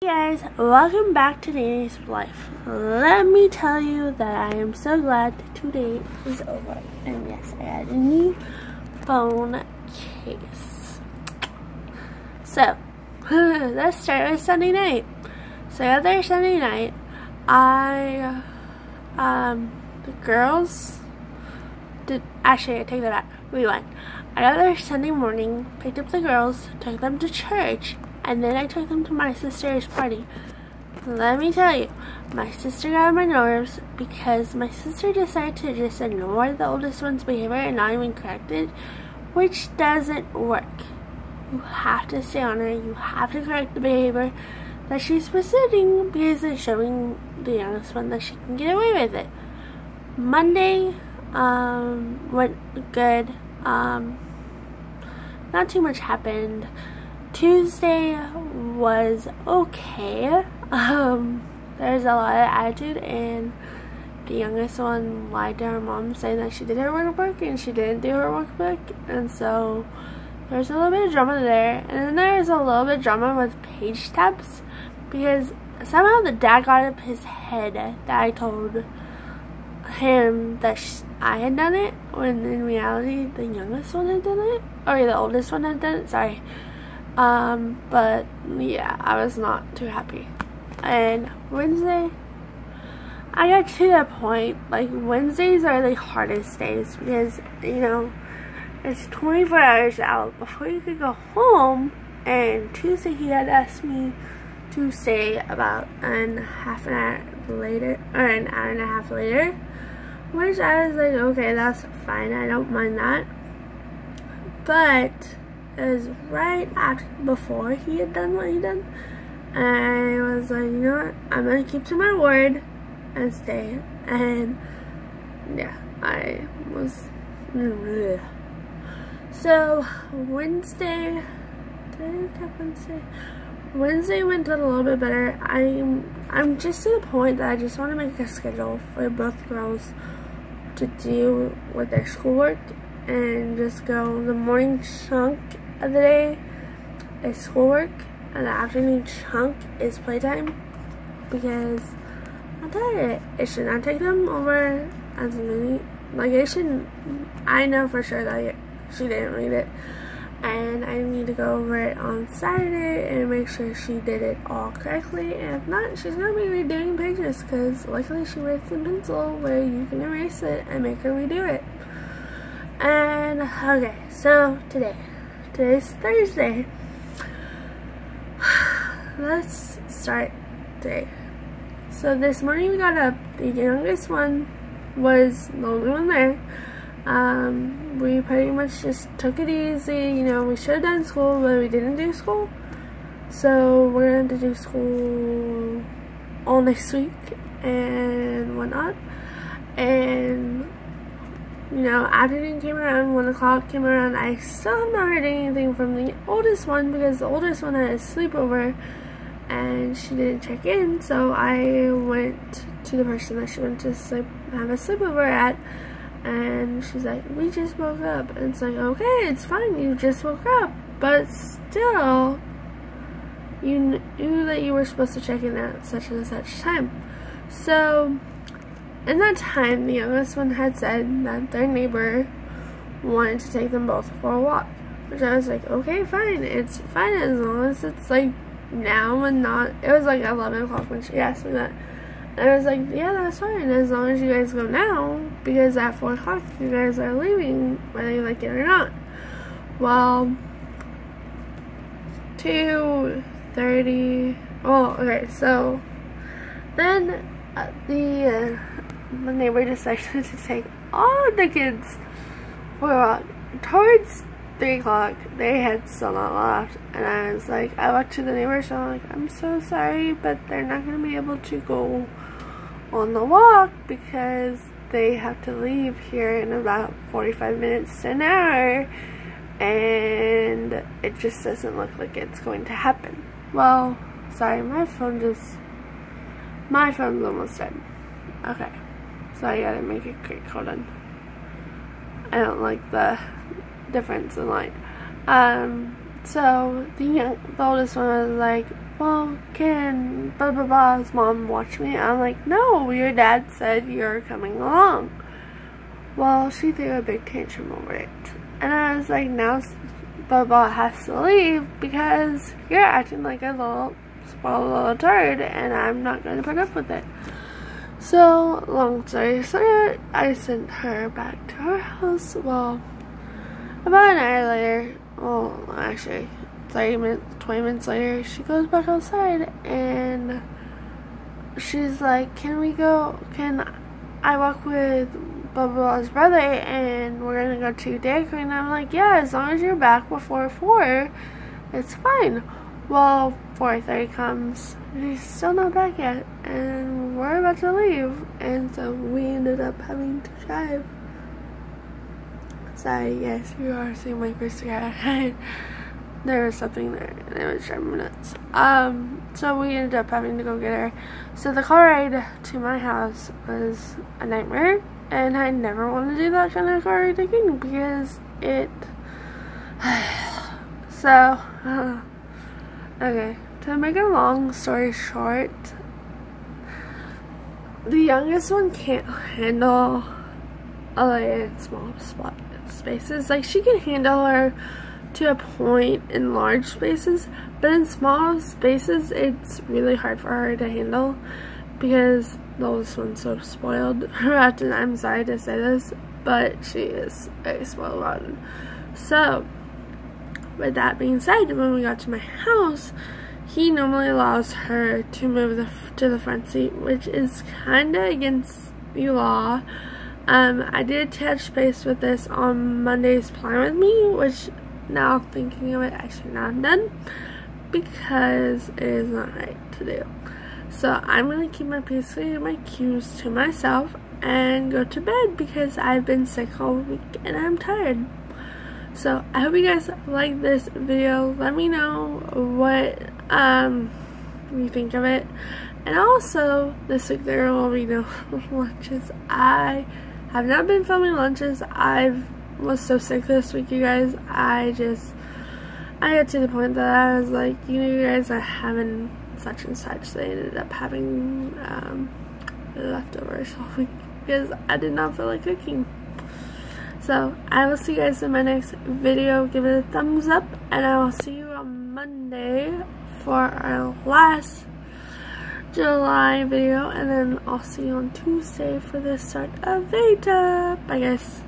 Hey guys, welcome back to Nannys Life. Let me tell you that I am so glad today is over. And yes, I had a new phone case. So, let's start with Sunday night. So the other Sunday night, the girls actually I take that back, rewind. Another Sunday morning, picked up the girls, took them to church, and then I took them to my sister's party. Let me tell you, my sister got on my nerves because my sister decided to just ignore the oldest one's behavior and not even correct it, which doesn't work. You have to stay on her, you have to correct the behavior that she's presenting because it's showing the youngest one that she can get away with it. Monday went good. Not too much happened. Tuesday was okay. There's a lot of attitude, and the youngest one lied to her mom saying that she did her workbook and she didn't do her workbook, and so there's a little bit of drama there. And then there's a little bit of drama with page tabs because somehow the dad got up his head that I told him that I had done it, when in reality the youngest one had done it, or the oldest one had done it, sorry. But yeah, I was not too happy. And Wednesday, I got to that point, like Wednesdays are the hardest days because, you know, it's 24 hours out before you could go home. And Tuesday he had asked me to stay about an hour and a half later, which I was like, okay, that's fine, I don't mind that. But it was right before he had done what he did, and I was like, you know what, I'm gonna keep to my word and stay. And yeah, I was so Wednesday went a little bit better. I'm just to the point that I just want to make a schedule for both girls to do with their schoolwork and just go. The morning chunk of the day is schoolwork and the afternoon chunk is playtime, because I'm tired of it. It should not take them over as many, like it shouldn't. I know for sure that she didn't read it, and I need to go over it on Saturday and make sure she did it all correctly, and if not, she's going to be redoing pages, because luckily she writes in pencil where you can erase it and make her redo it. And okay, so today's Thursday. Let's start today. So this morning we got up, the youngest one was the only one there. We pretty much just took it easy, you know, we should have done school, but we didn't do school. So we're going to have to do school all next week and whatnot. And, you know, afternoon came around, 1 o'clock came around, I still have not heard anything from the oldest one, because the oldest one had a sleepover and she didn't check in. So I went to the person that she went to have a sleepover at, and she's like, we just woke up. And it's like, okay, it's fine, you just woke up, but still, you knew that you were supposed to check in at such and such time. So in that time, the youngest one had said that their neighbor wanted to take them both for a walk, which I was like, okay, fine, it's fine as long as it's like now and not, it was like 11 o'clock when she asked me that. And I was like, yeah, that's fine, as long as you guys go now, because at 4 o'clock you guys are leaving, whether you like it or not. Well, 2:30, oh, okay, so then the neighbor decided to take all the kids for a walk. Towards 3 o'clock, they had still not left, and I was like, I walked to the neighbor, so I'm like, I'm so sorry, but they're not going to be able to go on the walk because they have to leave here in about 45 minutes to an hour, and it just doesn't look like it's going to happen. Well, sorry, my phone's almost dead. Okay, so I gotta make it quick, hold on. I don't like the difference in light. So the oldest one was like, well, can blah blah blah's mom watch me? I'm like, no, your dad said you're coming along. Well, she threw a big tantrum over it. And I was like, now blah blah has to leave because you're acting like a little spoiled little turd and I'm not going to put up with it. So, long story short, I sent her back to her house. Well, about an hour later, well, actually 20 minutes later, she goes back outside and she's like, can I walk with blah blah blah's brother and we're gonna go to Dairy Queen? And I'm like, yeah, as long as you're back before 4, it's fine. Well, 4:30 comes, she's still not back yet, and we're about to leave, and so we ended up having to drive. Sorry guys, you are seeing my first car. There was something there and it was driving me nuts. So we ended up having to go get her. So the car ride to my house was a nightmare, and I never want to do that kind of car ride again because it so okay, to make a long story short, the youngest one can't handle small spaces. Like, she can handle her to a point in large spaces, but in small spaces it's really hard for her to handle because the oldest one's so spoiled. I'm sorry to say this, but she is a spoiled rotten. So with that being said, when we got to my house, he normally allows her to move to the front seat, which is kind of against the law. I did touch base with this on Monday's Plan With Me, which, now thinking of it, I should not have done because it is not right to do. So I'm going to keep my cues to myself and go to bed because I've been sick all week and I'm tired. So I hope you guys like this video. Let me know what you think of it. And also, this week there will be no lunches. I have not been filming lunches. I was so sick this week, you guys. I got to the point that I was like, you guys are having such and such. They ended up having leftovers all week because I did not feel like cooking. So I will see you guys in my next video. Give it a thumbs up, and I will see you on Monday for our last July video, and then I'll see you on Tuesday for the start of Veda. Bye guys.